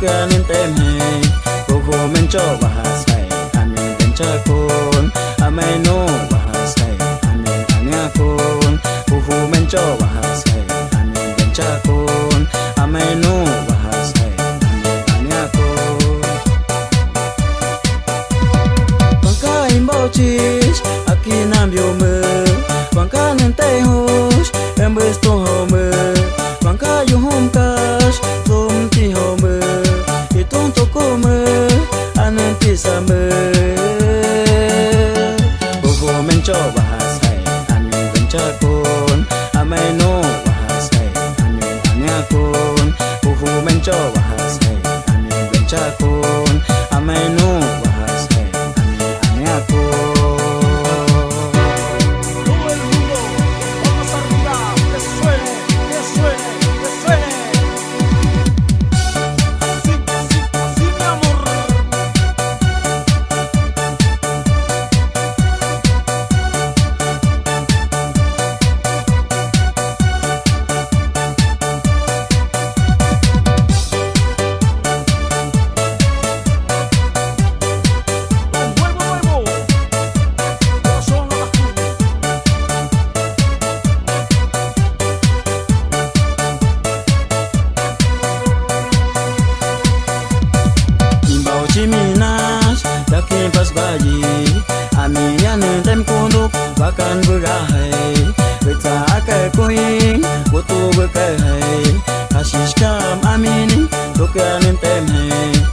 tukanin tem hai Kuhu menco bahasai Amin bencakun Amai no bahasai Amin aniakun Kuhu menco bahasai Amin bencakun Amai no bahasai Amin aniakun Bangka imbau cis Akinam yome Bangka nentei hos Embes to home Bangka yuhum kas Tum ti home Itong toko me Anan ti same Buhu menco bahasai Amin bencakun Amai no bahasai Amin aniakun Buhu menco bahasai Amin bencakun Amai no bahasai Amin aniakun Minas, dakin pas bayi Amian tem kunduk, bahkan berahai Beta akai kuing, butuh berkahai Kasih skam amini, tukanin tem hai